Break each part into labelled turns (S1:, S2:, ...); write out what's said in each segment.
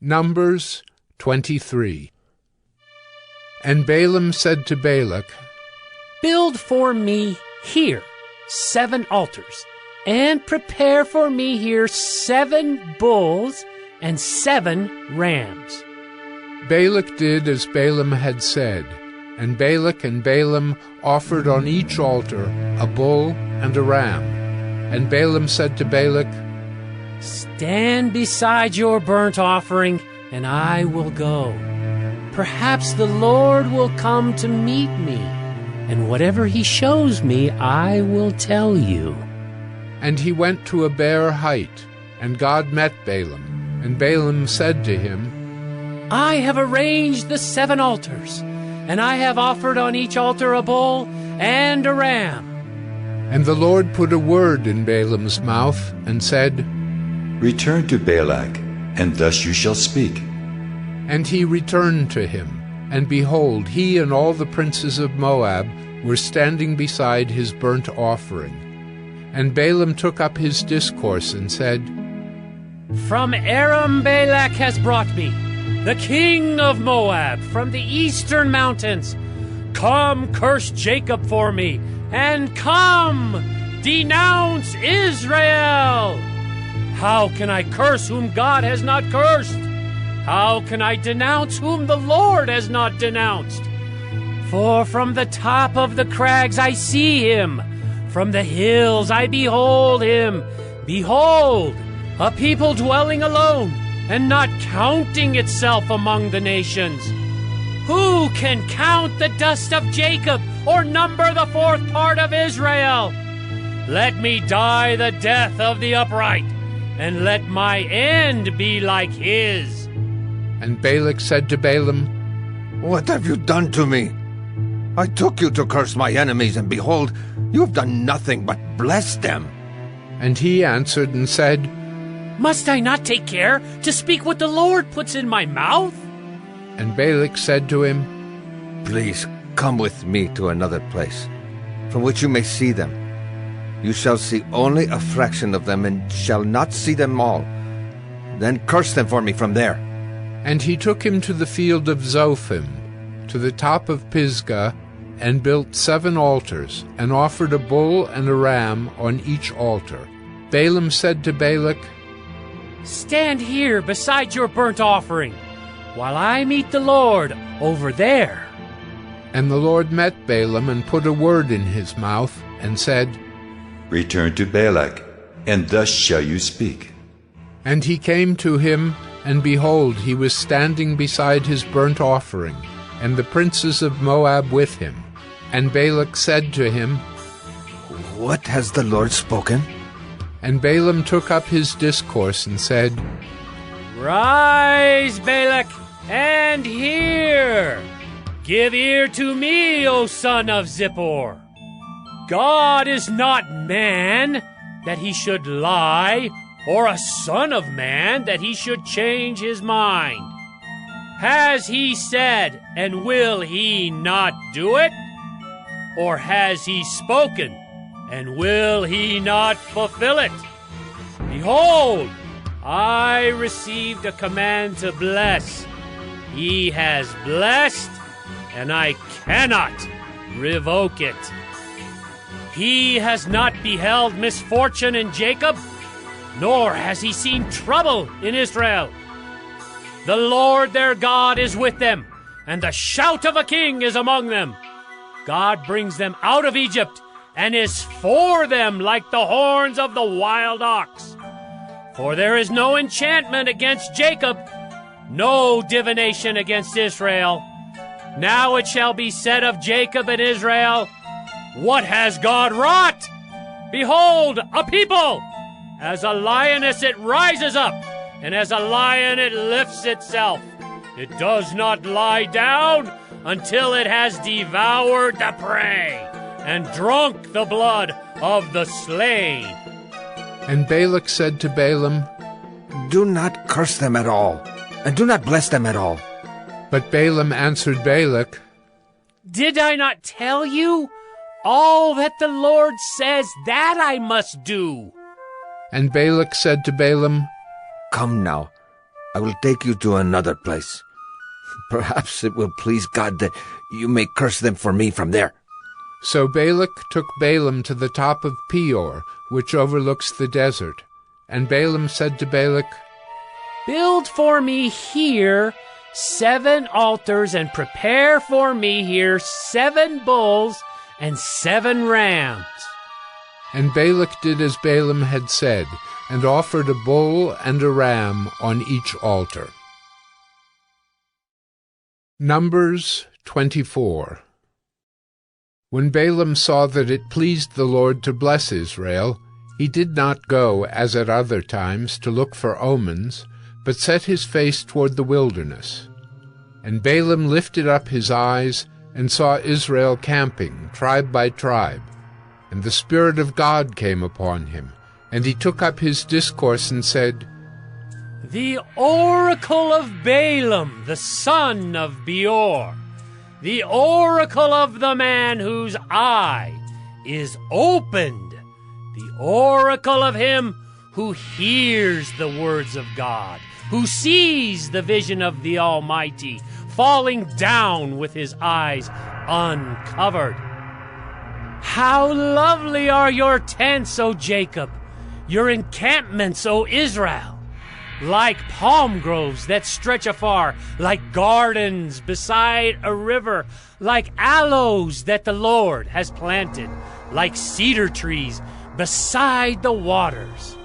S1: Numbers 23. And Balaam said to Balak,
S2: Build for me here 7 altars, and prepare for me here 7 bulls and 7 rams.
S1: Balak did as Balaam had said, and Balak and Balaam offered on each altar a bull and a ram. And Balaam said to Balak,
S2: Stand beside your burnt offering, and I will go. Perhaps the Lord will come to meet me, and whatever he shows me, I will tell you.
S1: And he went to a bare height, and God met Balaam. And Balaam said to him,
S2: I have arranged the 7 altars, and I have offered on each altar a bull and a ram.
S1: And the Lord put a word in Balaam's mouth, and said,
S3: Return to Balak, and thus you shall speak.
S1: And he returned to him, and behold, he and all the princes of Moab were standing beside his burnt offering. And Balaam took up his discourse and said,
S2: From Aram Balak has brought me, the king of Moab, from the eastern mountains. Come, curse Jacob for me, and come, denounce Israel. How can I curse whom God has not cursed? How can I denounce whom the Lord has not denounced? For from the top of the crags I see him, from the hills I behold him. Behold, a people dwelling alone, and not counting itself among the nations. Who can count the dust of Jacob, or number the 4th part of Israel? Let me die the death of the upright, and let my end be like his.
S1: And Balak said to Balaam,
S4: What have you done to me? I took you to curse my enemies, and behold, you have done nothing but bless them.
S1: And he answered and said,
S2: Must I not take care to speak what the Lord puts in my mouth?
S1: And Balak said to him,
S4: Please come with me to another place, from which you may see them. You shall see only a fraction of them, and shall not see them all. Then curse them for me from there.
S1: And he took him to the field of Zophim, to the top of Pisgah, and built 7 altars, and offered a bull and a ram on each altar. Balaam said to Balak,
S2: Stand here beside your burnt offering, while I meet the Lord over there.
S1: And the Lord met Balaam and put a word in his mouth, and said,
S3: Return to Balak, and thus shall you speak.
S1: And he came to him, and behold, he was standing beside his burnt offering, and the princes of Moab with him. And Balak said to him,
S4: What has the Lord spoken?
S1: And Balaam took up his discourse and said,
S2: Rise, Balak, and hear. Give ear to me, O son of Zippor. God is not man, that he should lie, or a son of man, that he should change his mind. Has he said, and will he not do it? Or has he spoken, and will he not fulfill it? Behold, I received a command to bless. He has blessed, and I cannot revoke it. He has not beheld misfortune in Jacob, nor has he seen trouble in Israel. The Lord their God is with them, and the shout of a king is among them. God brings them out of Egypt, and is for them like the horns of the wild ox. For there is no enchantment against Jacob, no divination against Israel. Now it shall be said of Jacob and Israel, What has God wrought? Behold, a people! As a lioness it rises up, and as a lion it lifts itself. It does not lie down until it has devoured the prey and drunk the blood of the slain.
S1: And Balak said to Balaam,
S4: Do not curse them at all, and do not bless them at all.
S1: But Balaam answered Balak,
S2: Did I not tell you? All that the Lord says, that I must do.
S1: And Balak said to Balaam,
S4: Come now, I will take you to another place. Perhaps it will please God that you may curse them for me from there."
S1: So Balak took Balaam to the top of Peor, which overlooks the desert. And Balaam said to Balak,
S2: "Build for me here 7 altars, and prepare for me here 7 bulls and 7 rams."
S1: And Balak did as Balaam had said, and offered a bull and a ram on each altar. Numbers 24. When Balaam saw that it pleased the Lord to bless Israel, he did not go, as at other times, to look for omens, but set his face toward the wilderness. And Balaam lifted up his eyes, and saw Israel camping, tribe by tribe. And the Spirit of God came upon him, and he took up his discourse and said,
S2: "The oracle of Balaam, the son of Beor, the oracle of the man whose eye is opened, the oracle of him who hears the words of God, who sees the vision of the Almighty, falling down with his eyes uncovered. How lovely are your tents, O Jacob, your encampments, O Israel! Like palm groves that stretch afar, like gardens beside a river, like aloes that the Lord has planted, like cedar trees beside the waters.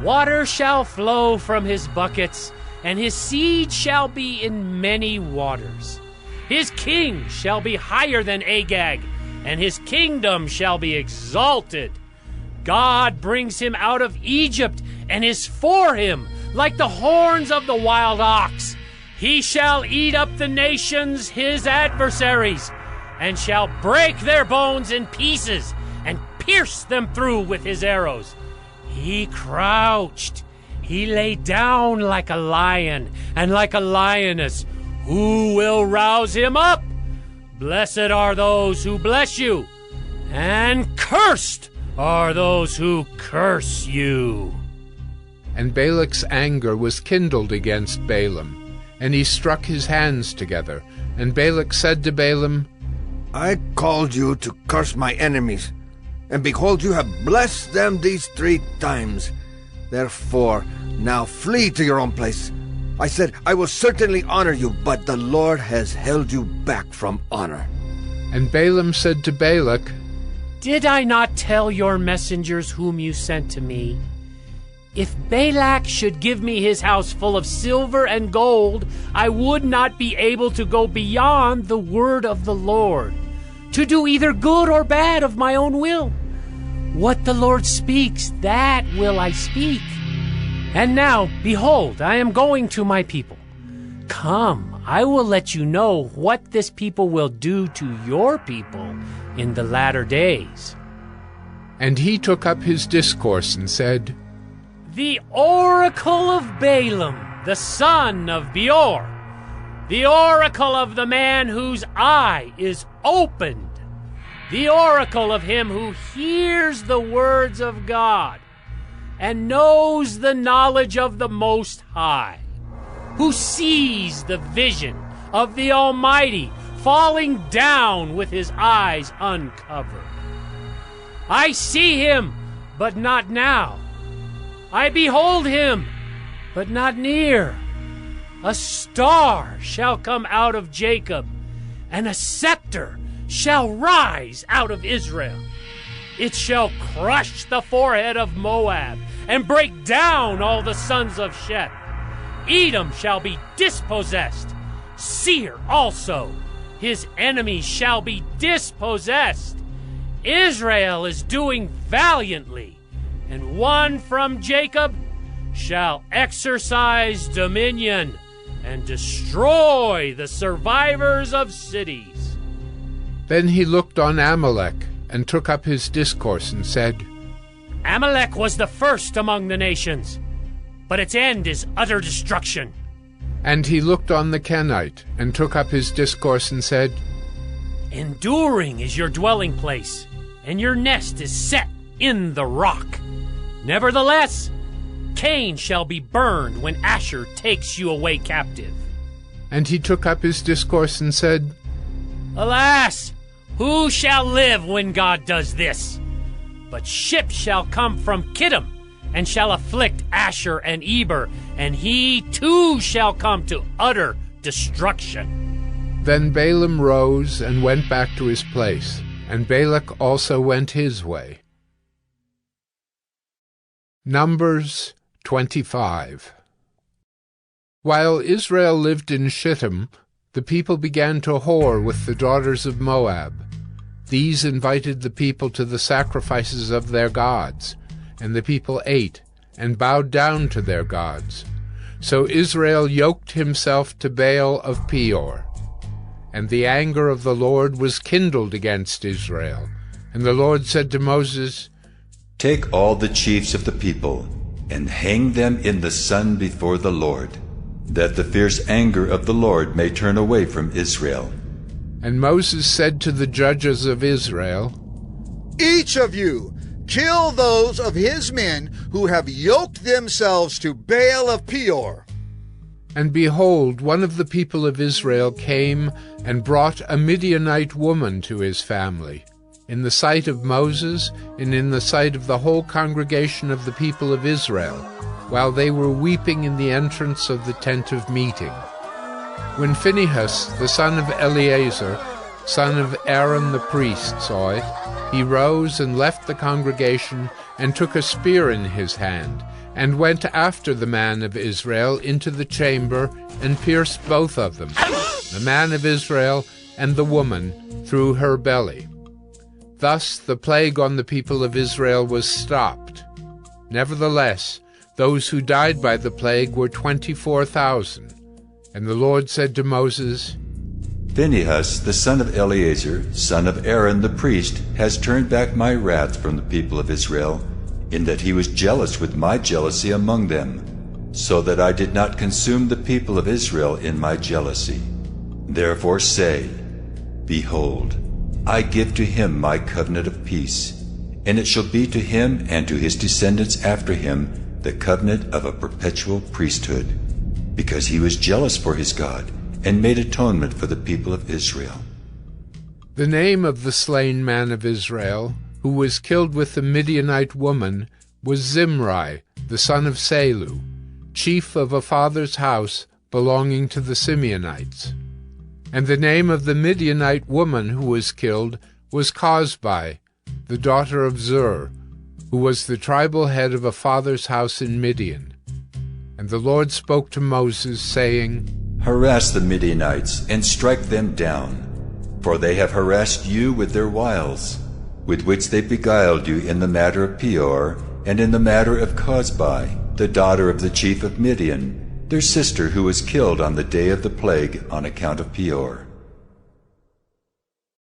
S2: Water shall flow from his buckets, and his seed shall be in many waters. His king shall be higher than Agag, and his kingdom shall be exalted. God brings him out of Egypt, and is for him like the horns of the wild ox. He shall eat up the nations, his adversaries, and shall break their bones in pieces, and pierce them through with his arrows. He crouched, he lay down like a lion, and like a lioness. Who will rouse him up? Blessed are those who bless you, and cursed are those who curse you."
S1: And Balak's anger was kindled against Balaam, and he struck his hands together. And Balak said to Balaam,
S4: "I called you to curse my enemies, and behold, you have blessed them these 3 times. Therefore, now flee to your own place. I said, I will certainly honor you, but the Lord has held you back from honor."
S1: And Balaam said to Balak,
S2: "Did I not tell your messengers whom you sent to me? If Balak should give me his house full of silver and gold, I would not be able to go beyond the word of the Lord, to do either good or bad of my own will. What the Lord speaks, that will I speak. And now, behold, I am going to my people. Come, I will let you know what this people will do to your people in the latter days."
S1: And he took up his discourse and said,
S2: "The oracle of Balaam, the son of Beor, the oracle of the man whose eye is opened, the oracle of him who hears the words of God, and knows the knowledge of the Most High, who sees the vision of the Almighty, falling down with his eyes uncovered. I see him, but not now. I behold him, but not near. A star shall come out of Jacob, and a scepter shall rise out of Israel. It shall crush the forehead of Moab, and break down all the sons of Sheth. Edom shall be dispossessed, Seir also. His enemies shall be dispossessed. Israel is doing valiantly, and one from Jacob shall exercise dominion and destroy the survivors of cities."
S1: Then he looked on Amalek, and took up his discourse and said,
S2: "Amalek was the first among the nations, but its end is utter destruction."
S1: And he looked on the Kenite, and took up his discourse and said,
S2: "Enduring is your dwelling place, and your nest is set in the rock. Nevertheless, Cain shall be burned when Asher takes you away captive.
S1: And he took up his discourse and said,
S2: Alas, who shall live when God does this? But ships shall come from Kittim, and shall afflict Asher and Eber, and he too shall come to utter destruction.
S1: Then Balaam rose and went back to his place, and Balak also went his way. Numbers 25. While Israel lived in Shittim, the people began to whore with the daughters of Moab. These invited the people to the sacrifices of their gods, and the people ate and bowed down to their gods. So Israel yoked himself to Baal of Peor. And the anger of the Lord was kindled against Israel. And the Lord said to Moses,
S3: Take all the chiefs of the people, and hang them in the sun before the Lord, that the fierce anger of the Lord may turn away from Israel.
S1: And Moses said to the judges of Israel,
S5: Each of you kill those of his men who have yoked themselves to Baal of Peor.
S1: And behold, one of the people of Israel came and brought a Midianite woman to his family, in the sight of Moses and in the sight of the whole congregation of the people of Israel, while they were weeping in the entrance of the tent of meeting. When Phinehas, the son of Eleazar, son of Aaron the priest, saw it, he rose and left the congregation and took a spear in his hand, and went after the man of Israel into the chamber and pierced both of them, the man of Israel and the woman, through her belly. Thus the plague on the people of Israel was stopped. Nevertheless, those who died by the plague were 24,000. And the Lord said to Moses,
S3: Phinehas, the son of Eleazar, son of Aaron the priest, has turned back my wrath from the people of Israel, in that he was jealous with my jealousy among them, so that I did not consume the people of Israel in my jealousy. Therefore say, Behold, I give to him my covenant of peace, and it shall be to him and to his descendants after him the covenant of a perpetual priesthood, because he was jealous for his God, and made atonement for the people of Israel.
S1: The name of the slain man of Israel, who was killed with the Midianite woman, was Zimri, the son of Salu, chief of a father's house belonging to the Simeonites. And the name of the Midianite woman who was killed was Cosbi, the daughter of Zur, who was the tribal head of a father's house in Midian. And the Lord spoke to Moses, saying,
S3: Harass the Midianites, and strike them down, for they have harassed you with their wiles, with which they beguiled you in the matter of Peor, and in the matter of Cosbi, the daughter of the chief of Midian, their sister who was killed on the day of the plague on account of Peor.